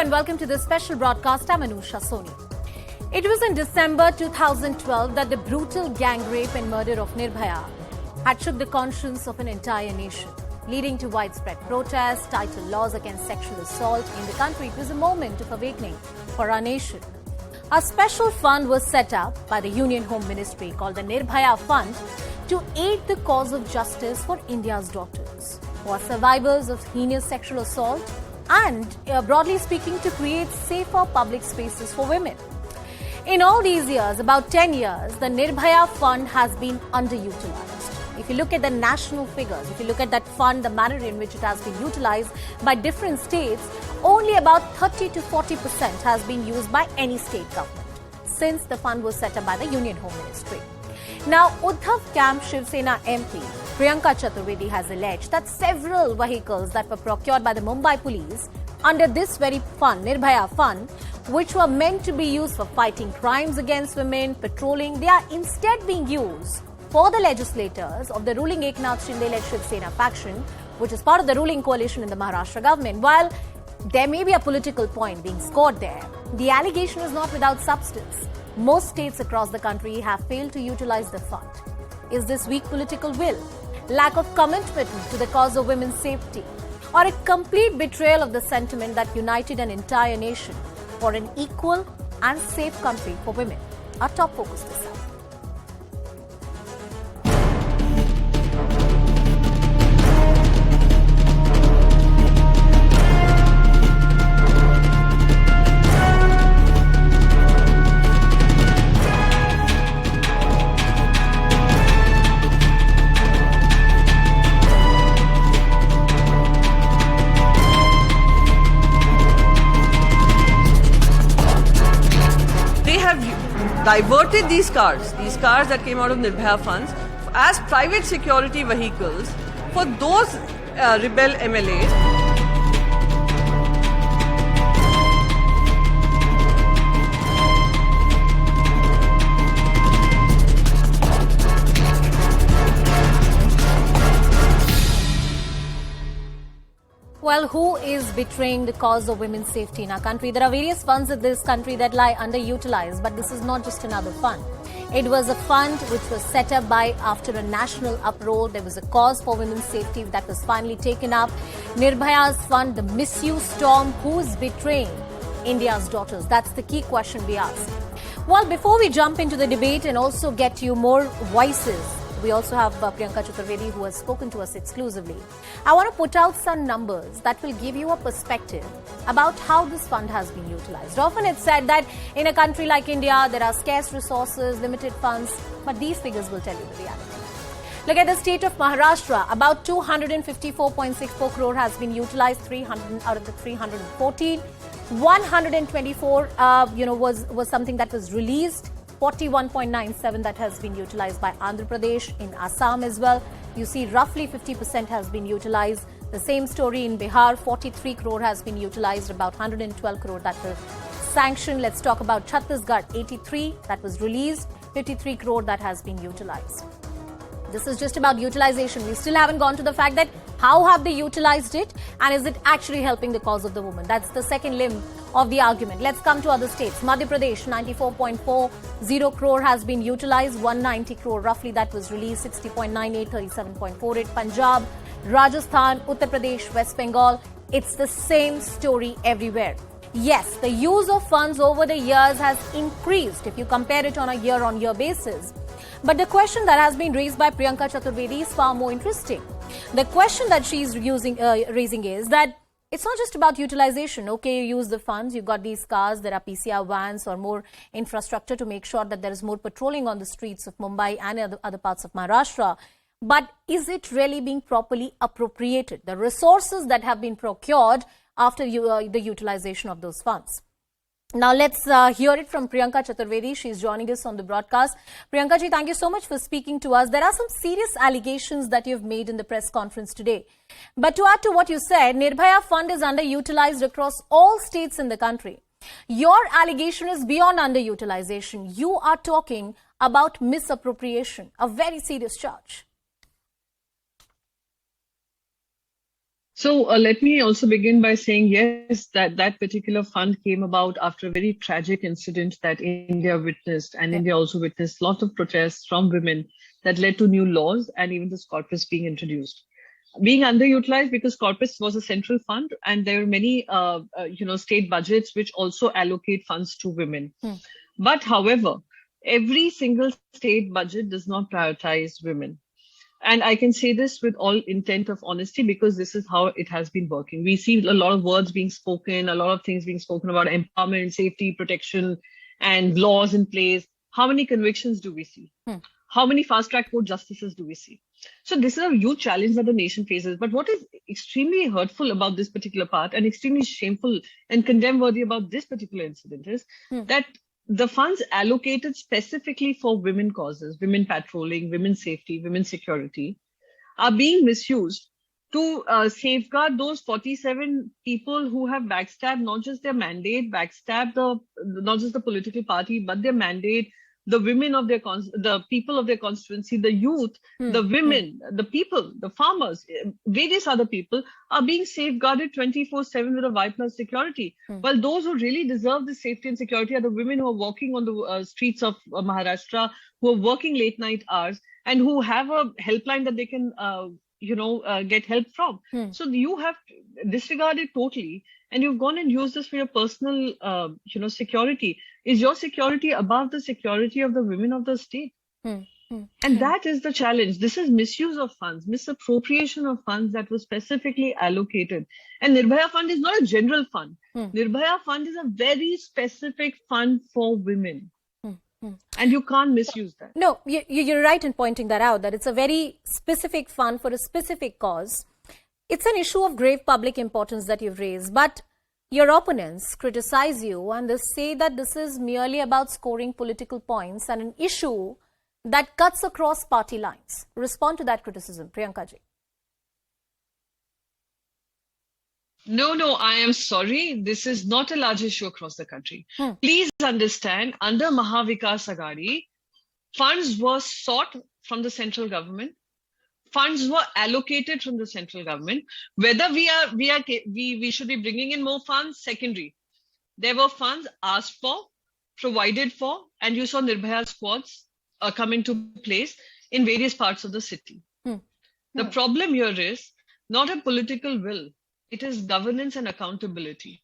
and welcome to this special broadcast. I'm Anusha Soni. It was in December 2012 that the brutal gang rape and murder of Nirbhaya had shook the conscience of an entire nation, leading to widespread protests, tighter laws against sexual assault in the country. It was a moment of awakening for our nation. A special fund was set up by the Union Home Ministry called the Nirbhaya Fund to aid the cause of justice for India's daughters, who are survivors of heinous sexual assault, and broadly speaking, to create safer public spaces for women. In all these years, about 10 years, the Nirbhaya Fund has been underutilized. If you look at the national figures, if you look at that fund, the manner in which it has been utilized by different states, only about 30 to 40% has been used by any state government since the fund was set up by the Union Home Ministry. Now, Uddhav Camp Shiv Sena MP Priyanka Chaturvedi has alleged that several vehicles that were procured by the Mumbai police under this very fund, Nirbhaya Fund, which were meant to be used for fighting crimes against women, patrolling, they are instead being used for the legislators of the ruling Eknath Shinde-led Shiv Sena faction, which is part of the ruling coalition in the Maharashtra government. While there may be a political point being scored there, the allegation is not without substance. Most states across the country have failed to utilize the fund. Is this weak political will, lack of commitment to the cause of women's safety, or a complete betrayal of the sentiment that united an entire nation for an equal and safe country for women? Our top focus this time. Diverted these cars that came out of Nirbhaya funds, as private security vehicles for those rebel MLAs. Well, who is betraying the cause of women's safety in our country? There are various funds in this country that lie underutilized, but this is not just another fund. It was a fund which was set up after a national uproar. There was a cause for women's safety that was finally taken up. Nirbhaya's fund, the misuse storm, who is betraying India's daughters? That's the key question we ask. Well, before we jump into the debate and also get you more voices, we also have Priyanka Chaturvedi, who has spoken to us exclusively. I want to put out some numbers that will give you a perspective about how this fund has been utilized. Often it's said that in a country like India, there are scarce resources, limited funds, but these figures will tell you the reality. Look at the state of Maharashtra. About 254.64 crore has been utilized, 300 out of the 314. 124, was something that was released. 41.97 that has been utilized by Andhra Pradesh, in Assam as well. You see roughly 50% has been utilized. The same story in Bihar, 43 crore has been utilized, about 112 crore that was sanctioned. Let's talk about Chhattisgarh, 83 that was released, 53 crore that has been utilized. This is just about utilization. We still haven't gone to the fact that how have they utilized it and is it actually helping the cause of the woman? That's the second limb of the argument. Let's come to other states. Madhya Pradesh, 94.40 crore has been utilized, 190 crore roughly that was released, 60.98, 37.48. Punjab, Rajasthan, Uttar Pradesh, West Bengal, it's the same story everywhere. Yes, the use of funds over the years has increased if you compare it on a year-on-year basis. But the question that has been raised by Priyanka Chaturvedi is far more interesting. The question that she's raising is that it's not just about utilization. Okay, you use the funds, you've got these cars, there are PCR vans or more infrastructure to make sure that there is more patrolling on the streets of Mumbai and other parts of Maharashtra. But is it really being properly appropriated? The resources that have been procured after the utilization of those funds. Now, let's hear it from Priyanka Chaturvedi. She's joining us on the broadcast. Priyanka ji, thank you so much for speaking to us. There are some serious allegations that you've made in the press conference today. But to add to what you said, Nirbhaya Fund is underutilized across all states in the country. Your allegation is beyond underutilization. You are talking about misappropriation, a very serious charge. So let me also begin by saying, yes, that particular fund came about after a very tragic incident that India witnessed, and Yeah. India also witnessed lots of protests from women that led to new laws and even this corpus being introduced. Being underutilized because corpus was a central fund, and there are many, state budgets which also allocate funds to women. Hmm. But however, every single state budget does not prioritize women. And I can say this with all intent of honesty because this is how it has been working. We see a lot of words being spoken, a lot of things being spoken about empowerment, safety, protection, and laws in place. How many convictions do we see? Hmm. How many fast track court justices do we see? So this is a huge challenge that the nation faces. But what is extremely hurtful about this particular part and extremely shameful and condemn worthy about this particular incident is that the funds allocated specifically for women causes, women patrolling, women's safety, women's security, are being misused to safeguard those 47 people who have backstabbed not just their mandate, backstabbed not just the political party, but their mandate, the women of the people of their constituency, the youth, the women, the people, the farmers, various other people are being safeguarded 24/7 with a white plus security. While those who really deserve the safety and security are the women who are walking on the streets of Maharashtra, who are working late night hours, and who have a helpline that they can, get help from. So you have disregarded totally, and you've gone and used this for your personal, security. Is your security above the security of the women of the state? And that is the challenge. This is misuse of funds, misappropriation of funds that was specifically allocated. And Nirbhaya Fund is not a general fund. Nirbhaya Fund is a very specific fund for women. And you can't misuse that. No, you're right in pointing that out, that it's a very specific fund for a specific cause. It's an issue of grave public importance that you've raised, but your opponents criticize you and they say that this is merely about scoring political points and an issue that cuts across party lines. Respond to that criticism, Priyanka ji. No, I am sorry. This is not a large issue across the country. Please understand, under Mahavikas Aghadi, funds were sought from the central government. Funds were allocated from the central government. Whether we should be bringing in more funds, secondary. There were funds asked for, provided for, and you saw Nirbhaya squads come into place in various parts of the city. The problem here is not a political will. It is governance and accountability.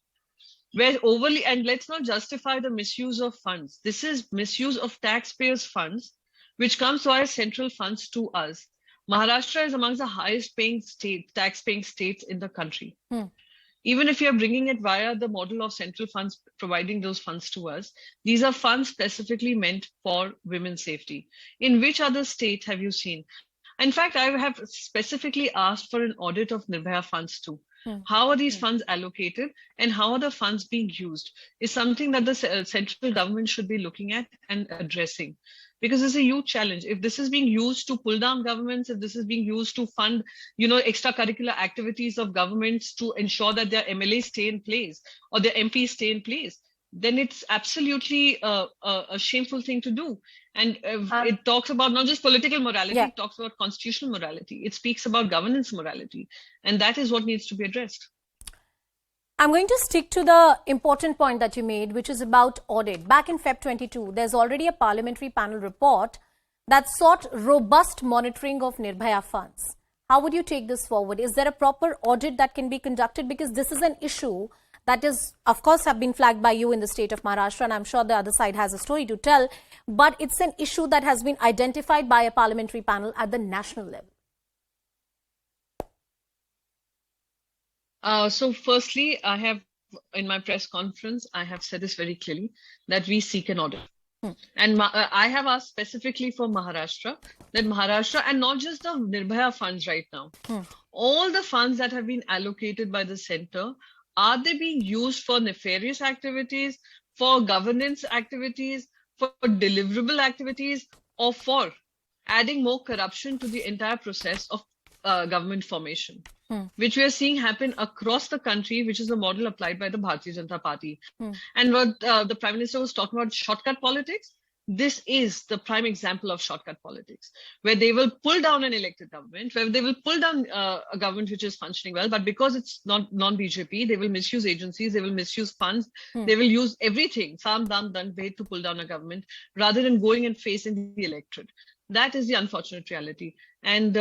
Where overly, and let's not justify the misuse of funds. This is misuse of taxpayers' funds, which comes via central funds to us. Maharashtra is amongst the highest paying tax-paying states in the country. Even if you're bringing it via the model of central funds, providing those funds to us, these are funds specifically meant for women's safety. In which other state have you seen? In fact, I have specifically asked for an audit of Nirbhaya funds too. How are these funds allocated and how are the funds being used is something that the central government should be looking at and addressing. Because it's a huge challenge. If this is being used to pull down governments, if this is being used to fund, extracurricular activities of governments to ensure that their MLAs stay in place or their MPs stay in place, then it's absolutely a shameful thing to do. And it talks about not just political morality, it talks about constitutional morality. It speaks about governance morality. And that is what needs to be addressed. I'm going to stick to the important point that you made, which is about audit. Back in Feb 22, there's already a parliamentary panel report that sought robust monitoring of Nirbhaya funds. How would you take this forward? Is there a proper audit that can be conducted? Because this is an issue that is, of course, have been flagged by you in the state of Maharashtra, and I'm sure the other side has a story to tell, but it's an issue that has been identified by a parliamentary panel at the national level. So firstly, I have, in my press conference, I have said this very clearly, that we seek an audit. And I have asked specifically for Maharashtra, that Maharashtra, and not just the Nirbhaya funds right now, all the funds that have been allocated by the center, are they being used for nefarious activities, for governance activities, for deliverable activities, or for adding more corruption to the entire process of government formation, which we are seeing happen across the country, which is a model applied by the Bharatiya Janata Party. And what the Prime Minister was talking about, shortcut politics, this is the prime example of shortcut politics, where they will pull down an elected government, where they will pull down a government which is functioning well, but because it's not non-BJP, they will misuse agencies, they will misuse funds, they will use everything, Sam Dam Danbhed, to pull down a government, rather than going and facing the electorate. That is the unfortunate reality. And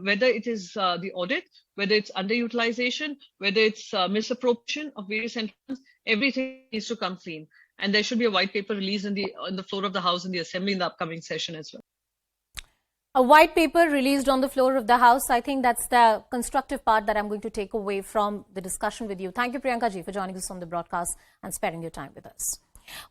whether it is the audit, whether it's underutilization, whether it's misappropriation of various funds, everything needs to come clean. And there should be a white paper released on the floor of the House in the Assembly in the upcoming session as well. A white paper released on the floor of the House. I think that's the constructive part that I'm going to take away from the discussion with you. Thank you, Priyanka ji, for joining us on the broadcast and sparing your time with us.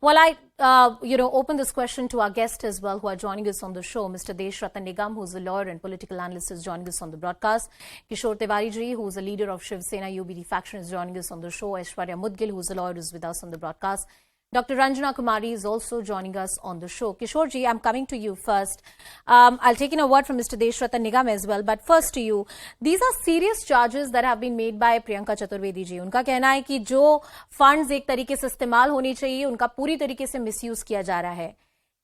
Well, I, open this question to our guests as well who are joining us on the show. Mr. Deshratan Nigam, who's a lawyer and political analyst, is joining us on the broadcast. Kishore Tiwari ji, who's a leader of Shiv Sena UBD faction, is joining us on the show. Aishwarya Mudgil, who's a lawyer, is with us on the broadcast. Dr. Ranjana Kumari is also joining us on the show. Kishore ji, I'm coming to you first. I'll take in a word from Mr. Deshratan Nigam as well. But first to you, these are serious charges that have been made by Priyanka Chaturvedi ji. उनका कहना है कि जो funds एक तरीके से इस्तेमाल होने चाहिए, उनका पूरी तरीके से मिसयूज किया जा रहा है.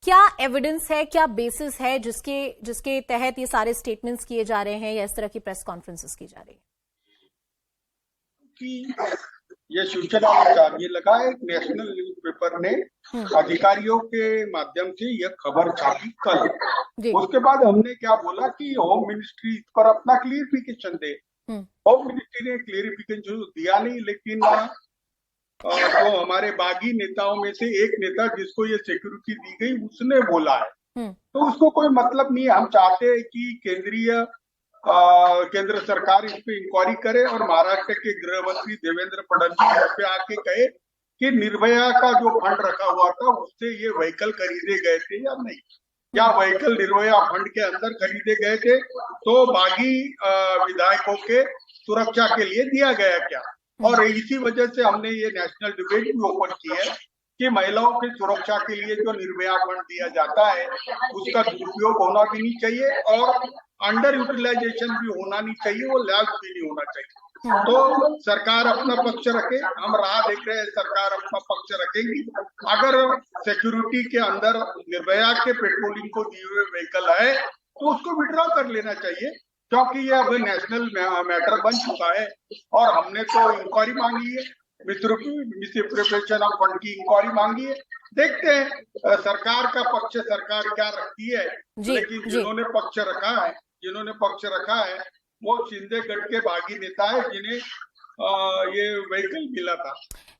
क्या एविडेंस है, क्या बेसिस है जिसके तहत ये सारे स्टेटमेंट्स किए जा रहे हैं या इस तरह की प्रेस कॉन्फ्रेंसेस की जा रही है? ये सूचना ये लगा एक नेशनल न्यूज़पेपर ने अधिकारियों के माध्यम से यह खबर छापी कल. उसके बाद हमने क्या बोला कि होम मिनिस्ट्री इस पर अपना क्लियरिफिकेशन दे. होम मिनिस्ट्री ने क्लियरिफिकेशन दिया नहीं, लेकिन जो हमारे बागी नेताओं में से एक नेता जिसको ये सिक्योरिटी दी गई उसने बोला है. तो उसको कोई मतलब नहीं है. हम चाहते हैं कि केंद्र सरकार इस पे इंक्वायरी करे और महाराष्ट्र के गृह मंत्री देवेंद्र फडणवीस इस पे आके कहे कि निर्भया का जो फंड रखा हुआ था उससे ये व्हीकल खरीदे गए थे या नहीं, या व्हीकल निर्भया फंड के अंदर खरीदे गए थे तो बागी विधायकों के सुरक्षा के लिए दिया गया क्या. और इसी वजह से हमने ये नेशनल डिबेट भी ओपन की है कि महिलाओं की सुरक्षा के लिए जो निर्भया फंड दिया जाता है उसका दुरुपयोग होना भी नहीं चाहिए और अंडर यूटिलाइजेशन भी होना नहीं चाहिए, वो लैब भी नहीं होना चाहिए. तो सरकार अपना पक्ष रखे, हम राह देख रहे हैं सरकार अपना पक्ष रखेगी. अगर सिक्योरिटी के अंदर निर्भया के पेट्रोलिंग को दिए हुए व्हीकल है तो उसको विड्रॉ कर लेना चाहिए, क्योंकि ये अब नेशनल मैटर बन चुका है. और हमने तो इंक्वायरी मांगी है, मिसअप्रोप्रिएशन ऑफ फंड की इंक्वायरी मांगी है. देखते हैं सरकार का पक्ष सरकार क्या रखती है. लेकिन जिन्होंने पक्ष रखा है वो शिंदे गढ़ के बागी नेता है जिन्हें ये व्हीकल मिला था.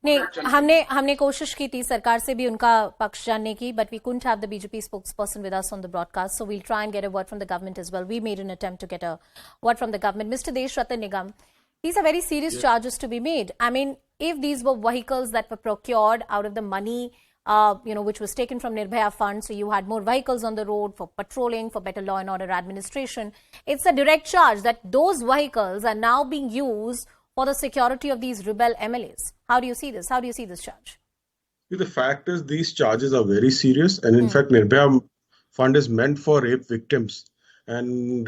नहीं, हमने कोशिश की थी सरकार से भी उनका पक्ष जानने की, but we couldn't have the BJP spokesperson with us on the broadcast, so we'll try and get a word from the government as well. We made an attempt to get a word from the government. Mr. Deshratan Nigam, these are very serious charges to be made. I mean, if these were vehicles that were procured out of the money, which was taken from Nirbhaya fund, so you had more vehicles on the road for patrolling, for better law and order administration, it's a direct charge that those vehicles are now being used for the security of these rebel MLAs. How do you see this? How do you see this charge? The fact is these charges are very serious, and in fact Nirbhaya fund is meant for rape victims. And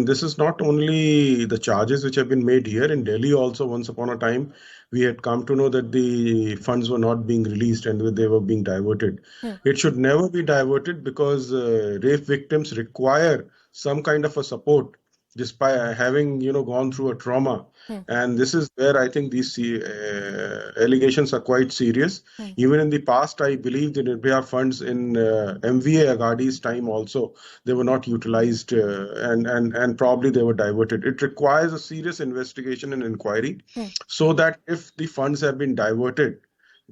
this is not only the charges which have been made here in Delhi. Also, once upon a time, we had come to know that the funds were not being released and they were being diverted. It should never be diverted because rape victims require some kind of a support, despite having gone through a trauma. And this is where I think these allegations are quite serious. Even in the past, I believe the Nirbhaya funds in MVA Agadi's time also, they were not utilized and probably they were diverted. It requires a serious investigation and inquiry so that if the funds have been diverted,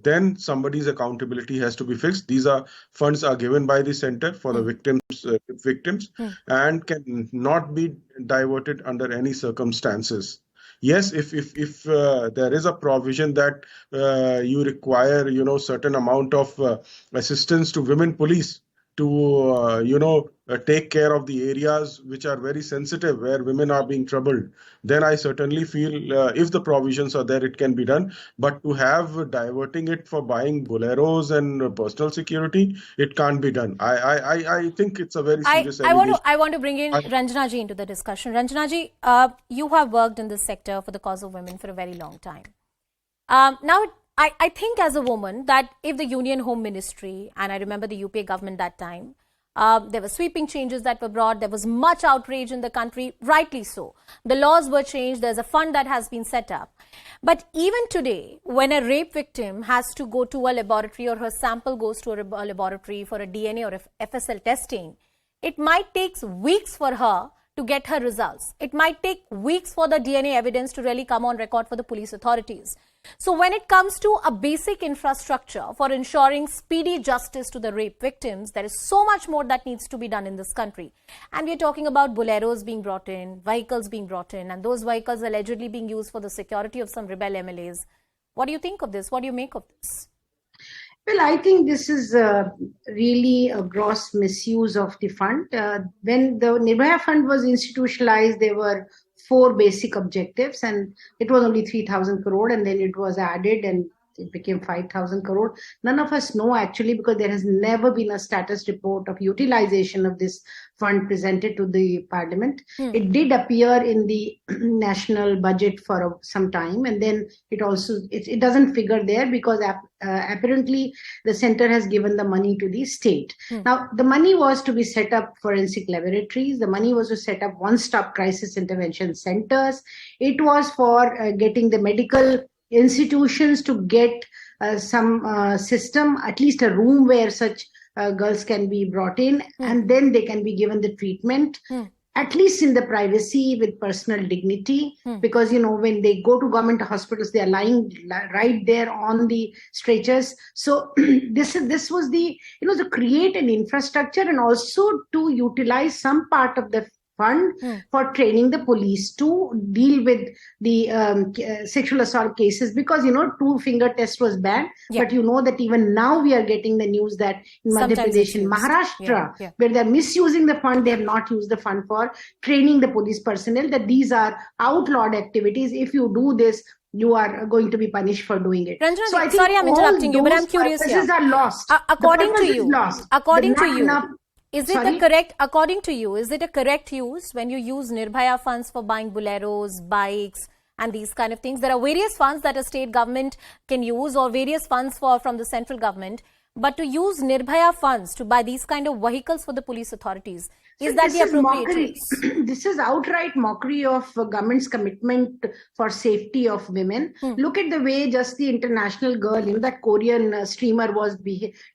then somebody's accountability has to be fixed. These funds are given by the center for the victims and can not be diverted under any circumstances. Yes, if there is a provision that you require, certain amount of assistance to women police to, take care of the areas which are very sensitive, where women are being troubled, then I certainly feel if the provisions are there, it can be done. But to have diverting it for buying boleros and personal security, it can't be done. I think it's a very serious allegation. I want to bring in Ranjana ji into the discussion. Ranjana ji, you have worked in this sector for the cause of women for a very long time. Now I think as a woman that if the Union Home Ministry, and I remember the UPA government that time, there were sweeping changes that were brought. There was much outrage in the country, rightly so. The laws were changed. There's a fund that has been set up. But even today, when a rape victim has to go to a laboratory or her sample goes to a laboratory for a DNA or FSL testing, it might take weeks for her to get her results. It might take weeks for the DNA evidence to really come on record for the police authorities. So when it comes to a basic infrastructure for ensuring speedy justice to the rape victims, there is so much more that needs to be done in this country. And we're talking about boleros being brought in, vehicles being brought in, and those vehicles allegedly being used for the security of some rebel MLAs. What do you think of this? What do you make of this? Well, I think this is really a gross misuse of the fund. When the Nirbhaya fund was institutionalized, there were 4 basic objectives, and it was only 3,000 crore, and then it was added and it became 5,000 crore. None of us know actually, because there has never been a status report of utilization of this fund presented to the parliament. It did appear in the national budget for some time, and then it doesn't figure there because apparently the center has given the money to the state. Now, the money was to be set up forensic laboratories. The money was to set up one-stop crisis intervention centers. It was for getting the medical institutions to get some system, at least a room where such girls can be brought in, and then they can be given the treatment, at least in the privacy with personal dignity, because, when they go to government hospitals, they are lying right there on the stretchers. So this was to create an infrastructure and also to utilize some part of the fund for training the police to deal with the sexual assault cases, because 2-finger test was banned, but that even now we are getting the news that in Madhya Pradesh, in Maharashtra, where they're misusing the fund, they have not used the fund for training the police personnel that these are outlawed activities. If you do this, you are going to be punished for doing it. Ranjana, so sorry I'm interrupting you, but I'm curious here. Are lost. According to you, is it a correct use when you use Nirbhaya funds for buying boleros, bikes, and these kind of things? There are various funds that a state government can use, or various funds from the central government. But to use Nirbhaya funds to buy these kind of vehicles for the police authorities, is that the appropriate use? This is outright mockery of government's commitment for safety of women. Look at the way just the international girl, that Korean streamer was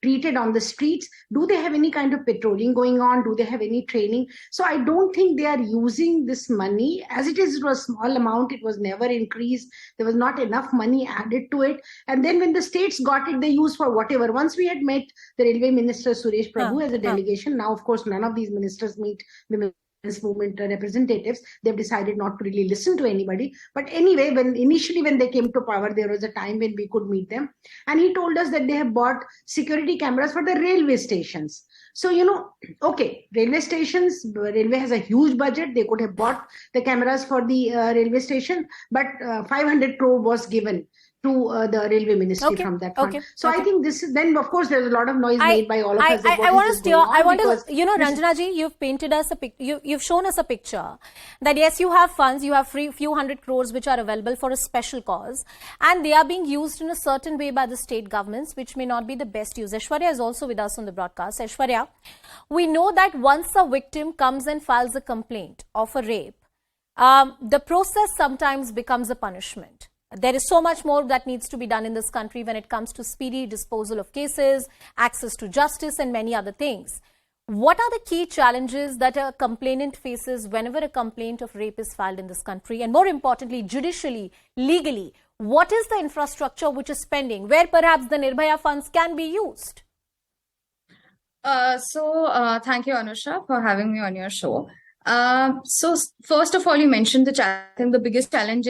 treated on the streets. Do they have any kind of patrolling going on? Do they have any training? So I don't think they are using this money. As it is, it was a small amount. It was never increased. There was not enough money added to it. And then when the states got it, they used for whatever. Once we had met the Railway Minister Suresh Prabhu as a delegation. Now, of course, none of these ministers meet women's movement representatives. They've decided not to really listen to anybody. But anyway, initially when they came to power, there was a time when we could meet them. And he told us that they have bought security cameras for the railway stations. So, okay, railway stations, railway has a huge budget. They could have bought the cameras for the railway station, but 500 crore was given to the railway ministry from that fund. So I think this is, then of course there's a lot of noise made by all of us. I want to steer, Ranjana ji, you've painted us you've shown us a picture that yes, you have funds, you have few hundred crores which are available for a special cause, and they are being used in a certain way by the state governments, which may not be the best use. Aishwarya is also with us on the broadcast. Aishwarya, we know that once a victim comes and files a complaint of a rape, the process sometimes becomes a punishment. There is so much more that needs to be done in this country when it comes to speedy disposal of cases, access to justice, and many other things. What are the key challenges that a complainant faces whenever a complaint of rape is filed in this country? And more importantly, judicially, legally, what is the infrastructure which is pending, where perhaps the Nirbhaya funds can be used? Thank you, Anusha, for having me on your show. So first of all, you mentioned I think the biggest challenge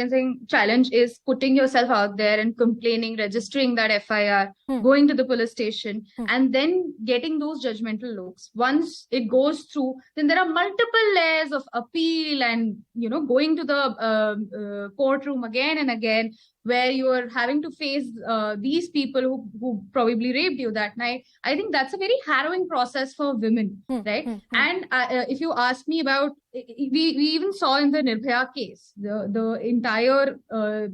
is putting yourself out there and complaining, registering that FIR, going to the police station, and then getting those judgmental looks. Once it goes through, then there are multiple layers of appeal and, going to the courtroom again and again, where you are having to face these people who probably raped you that night. I think that's a very harrowing process for women, right? And if you ask me about, we even saw in the Nirbhaya case, the entire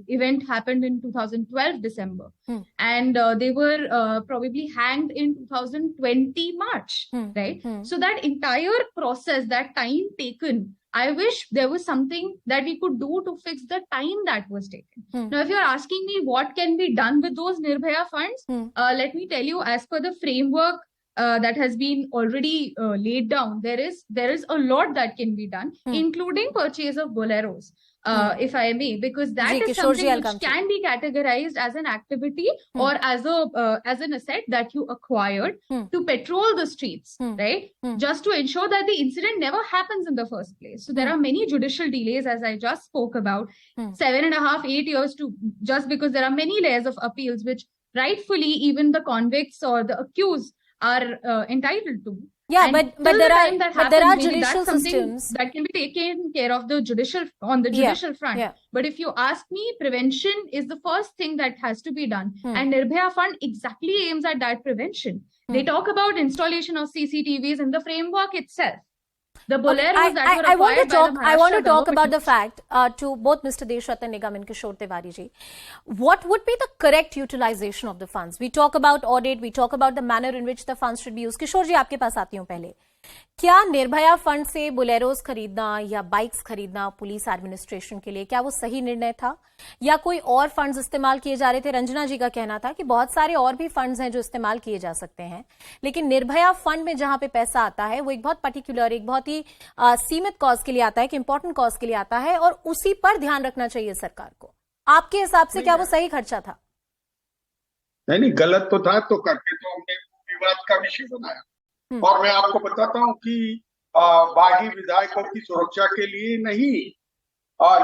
event happened in 2012 December, and they were probably hanged in 2020 March, right? So that entire process, that time taken, I wish there was something that we could do to fix the time that was taken. Now, if you're asking me what can be done with those Nirbhaya funds, let me tell you, as per the framework that has been already laid down, there is a lot that can be done, including purchase of boleros, if I may, because that is something which can be categorized as an activity or as an asset that you acquired to patrol the streets, right? Just to ensure that the incident never happens in the first place. So there are many judicial delays, as I just spoke about, 7.5, 8 years to, just because there are many layers of appeals, which rightfully even the convicts or the accused are entitled to. Yeah, and but there are maybe judicial that's systems that can be taken care of the judicial front. Yeah. But if you ask me, prevention is the first thing that has to be done. And Nirbhaya Fund exactly aims at that prevention. They talk about installation of CCTVs in the framework itself. The boleros that were acquired by the Maharashtra I want to talk government. about the fact to both Mr. Deshratan Nigam and Kishore Tiwari ji. What would be the correct utilization of the funds? We talk about audit, we talk about the manner in which the funds should be used. Kishore ji, आपके पास आती हूँ पहले. क्या Nirbhaya fund से बोलेरोस खरीदना या bikes खरीदना police administration के लिए, क्या वो सही निर्णय था या कोई और फंड्स इस्तेमाल किए जा रहे थे? रंजना जी का कहना था कि बहुत सारे और भी फंड्स हैं जो इस्तेमाल किए जा सकते हैं, लेकिन निर्भया फंड में जहां पे पैसा आता है वो एक बहुत पर्टिकुलर, एक बहुत ही सीमित कॉज के लिए आता है, एक इंपॉर्टेंट कॉज के लिए आता है और उसी पर ध्यान रखना चाहिए सरकार को. आपके हिसाब से क्या वो सही खर्चा था? नहीं, गलत तो था, तो करके तो हमने विवाद का विषय बनाया. और मैं आपको बताता हूं कि बागी विधायकों की सुरक्षा के लिए नहीं,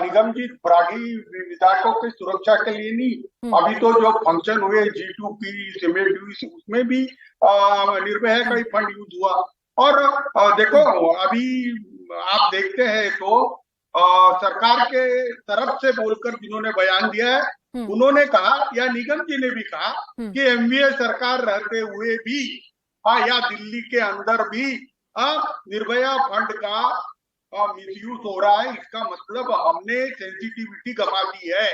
निगम जी, बागी विधायकों की सुरक्षा के लिए नहीं, अभी तो जो फंक्शन हुए G2P उसमें भी निर्भया का ही फंड यूज हुआ. और देखो, अभी आप देखते हैं तो सरकार के तरफ से बोलकर जिन्होंने बयान दिया है, उन्होंने कहा, या निगम जी ने भी कहा कि MVA सरकार रहते हुए भी या दिल्ली के अंदर भी निर्भया फंड का मिसयूज हो रहा है. इसका मतलब हमने सेंसिटिविटी गंवा दी है.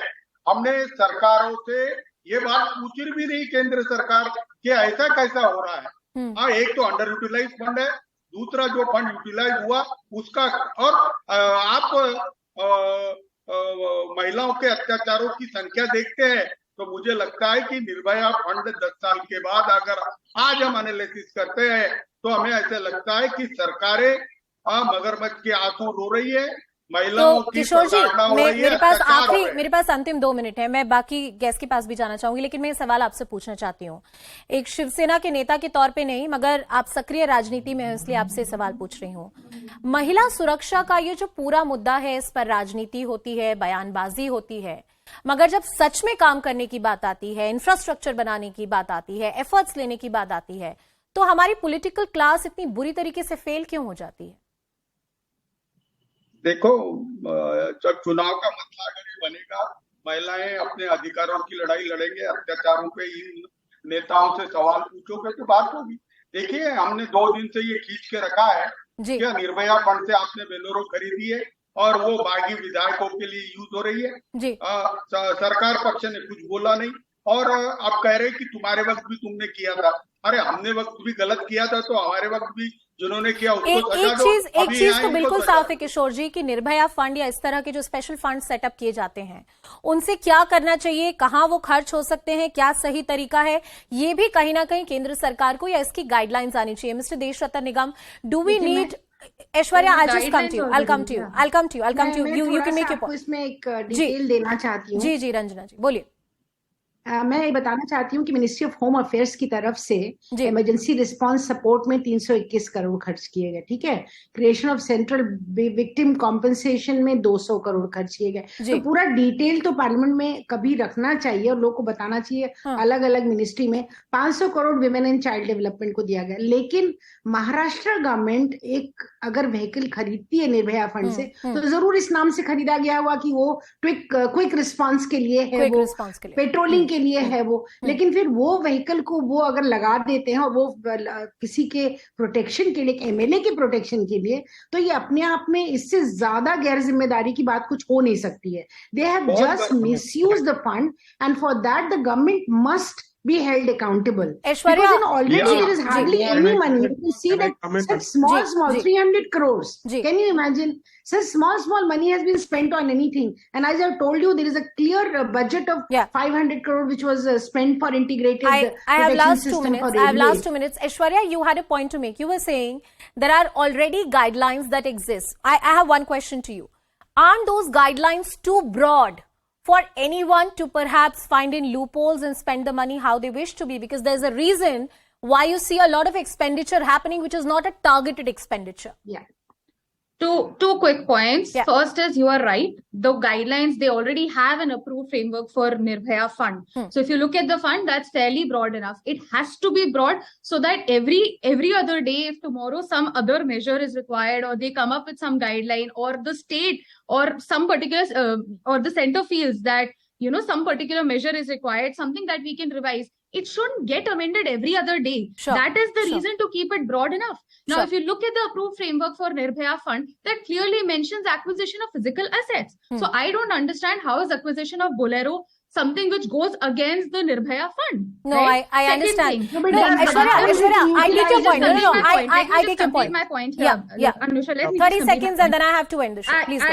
हमने सरकारों से ये बात पूछी भी नहीं, केंद्र सरकार, कि ऐसा कैसा हो रहा है. एक तो अंडर यूटिलाइज फंड है, दूसरा जो फंड यूटिलाइज हुआ उसका, और आप महिलाओं के अत्याचारों की संख्या देखते हैं तो मुझे लगता है कि निर्भया फंड 10 साल के बाद अगर आज हम एनालिसिस करते हैं तो हमें ऐसे लगता है कि सरकारें मगरमच्छ के आंसू रो रही है, महिलाओं की किशोर जी, मेरे पास अंतिम 2 मिनट है, मैं बाकी गेस्ट के पास भी जाना चाहूंगी, लेकिन मैं ये सवाल आपसे पूछना चाहती हूँ एक शिवसेना के नेता के तौर पे नहीं, मगर आप सक्रिय राजनीति में हैं इसलिए आपसे सवाल पूछ रही हूँ. महिला सुरक्षा का ये जो पूरा मुद्दा है, इस पर राजनीति होती है, बयानबाजी होती है, मगर जब सच में काम करने की बात आती है, इंफ्रास्ट्रक्चर बनाने की बात आती है, एफर्ट्स लेने की बात आती है, तो हमारी पॉलिटिकल क्लास इतनी बुरी तरीके से फेल क्यों हो जाती है? देखो, जब चुनाव का मसला अगर ये बनेगा, महिलाएं अपने अधिकारों की लड़ाई लड़ेंगे, अत्याचारों पे इन नेताओं से सवाल पूछोगे तो बात होगी. देखिए, हमने 2 दिन से ये खींच के रखा है कि निर्भया फंड से आपने बोलेरो खरीदी है और वो बागी विधायकों के लिए यूज हो रही है. सरकार पक्ष ने कुछ बोला नहीं, और आप कह रहे कि तुम्हारे वक्त भी तुमने किया था. अरे, हमने वक्त भी गलत किया था तो हमारे वक्त भी जिन्होंने किया उसको सजा दो. एक चीज तो बिल्कुल साफ है किशोर जी कि निर्भया फंड या इस तरह के जो स्पेशल फंड सेटअप किए जाते हैं उनसे क्या करना चाहिए, कहां वो खर्च हो सकते हैं, क्या सही तरीका है, ये भी कहीं ना कहीं केंद्र सरकार को या इसकी गाइडलाइंस आनी चाहिए. Mister Deshratna Nigam, do we need Aishwarya, I'll just come to you. I'll come to you. You can make your point. इसमें एक डिटेल देना चाहती हूँ. जी, रंजना जी बोलिए. मैं ये बताना चाहती हूँ कि मिनिस्ट्री ऑफ होम अफेयर्स की तरफ से इमरजेंसी रिस्पांस सपोर्ट में 321 करोड़ खर्च किए गए. ठीक है, creation of central victim compensation में 200 करोड़ खर्च किए गए. तो पूरा डिटेल तो पार्लियामेंट में कभी रखना चाहिए और लोगों को बताना चाहिए. अलग अलग मिनिस्ट्री में 500 crore women and child development को दिया गया. लेकिन महाराष्ट्र गवर्नमेंट एक अगर व्हीकल खरीदती है निर्भया फंड से तो जरूर इस नाम से खरीदा गया हुआ कि वो क्विक रिस्पॉन्स के लिए है, वो पेट्रोलिंग के लिए है वो, लेकिन फिर वो व्हीकल को वो अगर लगा देते हैं और वो किसी के प्रोटेक्शन के लिए, एमएलए के प्रोटेक्शन के लिए, तो ये अपने आप में इससे ज्यादा गैर जिम्मेदारी की बात कुछ हो नहीं सकती है. They have just misused the fund, and for that the government must be held accountable. Aishwarya, because in already there is hardly any money. You can see that such small 300 crores. Can you imagine? Such small money has been spent on anything. And as I've told you, there is a clear budget of 500 crore which was spent for integrated I have last 2 minutes. For I have last 2 minutes. Aishwarya, you had a point to make. You were saying there are already guidelines that exist. I have one question to you. Aren't those guidelines too broad for anyone to perhaps find in loopholes and spend the money how they wish to be? Because there's a reason why you see a lot of expenditure happening which is not a targeted expenditure. Yeah. Two quick points. First is, you are right. The guidelines, they already have an approved framework for Nirbhaya fund. So if you look at the fund, that's fairly broad enough. It has to be broad so that every other day, if tomorrow some other measure is required, or they come up with some guideline, or the state or some particular or the center feels that, you know, some particular measure is required, something that we can revise, it shouldn't get amended every other day. That is the reason to keep it broad enough. Now, if you look at the approved framework for Nirbhaya fund, that clearly mentions acquisition of physical assets. So I don't understand how is acquisition of Bolero something which goes against the Nirbhaya fund. No, right? I understand. No, Aishwarya, I take your point. I take your point. My point here. Anusha, let me 30 seconds and then I have to end the show. Please go.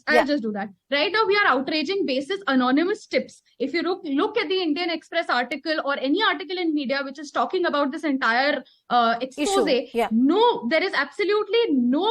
I'll just do that. Right now, we are outraging basis anonymous tips. If you look at the Indian Express article or any article in media which is talking about this entire expose, no, there is absolutely no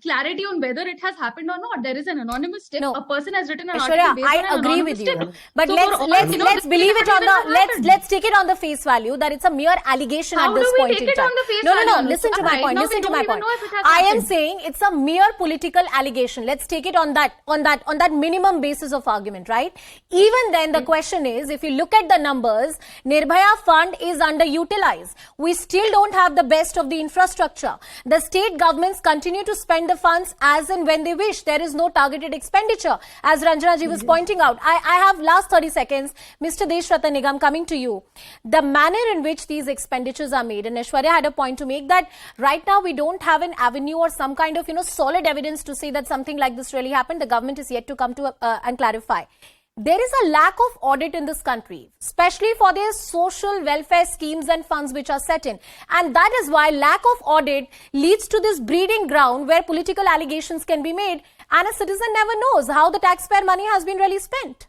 clarity on whether it has happened or not. There is an anonymous tip. A person has written an article based on an anonymous tip. But so let's believe it on the let's take it on the face value that it's a mere allegation at this point in time. No. Listen to my point. Listen to my point. I am saying it's a mere political allegation. Let's take it on that minimum basis of argument, right? Even then, the question is, if you look at the numbers, Nirbhaya fund is underutilized. We still don't have the best of the infrastructure. The state governments continue to spend the funds as and when they wish. There is no targeted expenditure, as Ranjana ji was pointing out. I have last 30 seconds. Mr. Deshratan Nigam, coming to you. The manner in which these expenditures are made, and Aishwarya had a point to make that right now we don't have an avenue or some kind of, solid evidence to say that something like this really happened. The government is yet to come to and clarify. There is a lack of audit in this country, especially for their social welfare schemes and funds which are set in. And that is why lack of audit leads to this breeding ground where political allegations can be made and a citizen never knows how the taxpayer money has been really spent.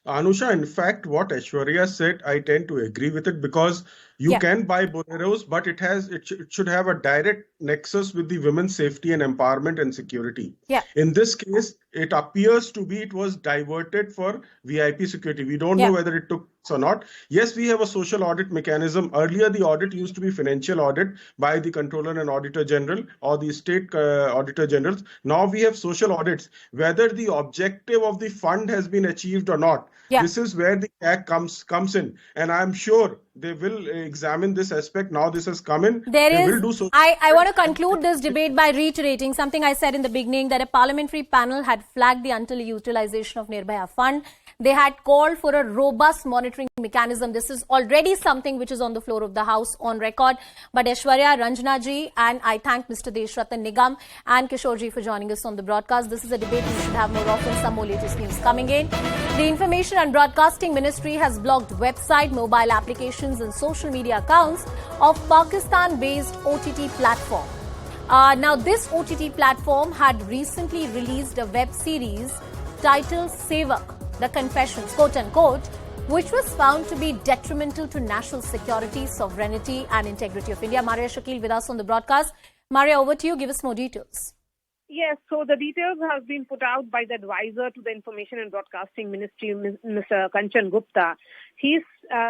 Anusha, in fact, what Aishwarya said, I tend to agree with it, because you can buy Boleros, but it should have a direct nexus with the women's safety and empowerment and security. In this case, it appears to be it was diverted for VIP security. We don't know whether it took or not. Yes, we have a social audit mechanism. Earlier, the audit used to be financial audit by the Controller and Auditor General or the state Auditor Generals. Now we have social audits. Whether the objective of the fund has been achieved or not, this is where the act comes in. And I'm sure they will examine this aspect. Now this has come in. They will do so. I want to conclude this debate by reiterating something I said in the beginning, that a parliamentary panel had flagged the underutilization of Nirbhaya fund. They had called for a robust monitoring mechanism. This is already something which is on the floor of the House on record. But Aishwarya, Ranjana ji, and I thank Mr. Deshratan Nigam and Kishore ji for joining us on the broadcast. This is a debate we should have more often. Some more latest news coming in. The Information and Broadcasting Ministry has blocked website, mobile applications and social media accounts of Pakistan-based OTT platform. Now, this OTT platform had recently released a web series titled Sevak, The Confessions, quote unquote, which was found to be detrimental to national security, sovereignty and integrity of India. Maria Shakil with us on the broadcast. Maria, over to you. Give us more details. Yes, so the details have been put out by the advisor to the Information and Broadcasting Ministry, Mr. Kanchan Gupta. He's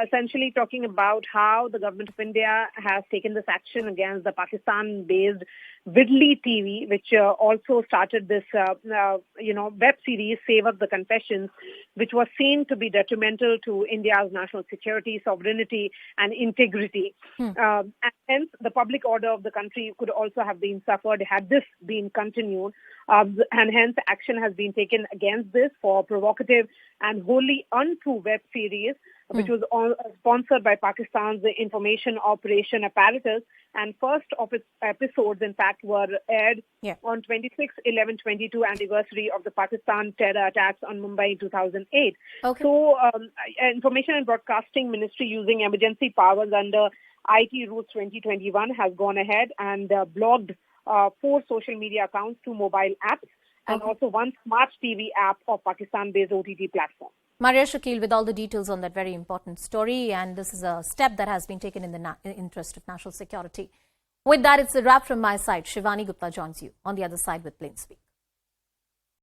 essentially talking about how the government of India has taken this action against the Pakistan-based Vidli TV, which also started this, web series, Save Up the Confessions, which was seen to be detrimental to India's national security, sovereignty, and integrity. And hence, the public order of the country could also have been suffered had this been continued. And hence, action has been taken against this for provocative and wholly untrue web series, which was sponsored by Pakistan's information operation apparatus. And first of its episodes, in fact, were aired on 26/11/22 anniversary of the Pakistan terror attacks on Mumbai in 2008. Okay. So, Information and Broadcasting Ministry, using emergency powers under IT Rules 2021, has gone ahead and blocked 4 social media accounts, 2 mobile apps, and also 1 smart TV app of Pakistan-based OTT platform. Maria Shakil with all the details on that very important story, and this is a step that has been taken in the interest of national security. With that, it's a wrap from my side. Shivani Gupta joins you on the other side with Plain Speak.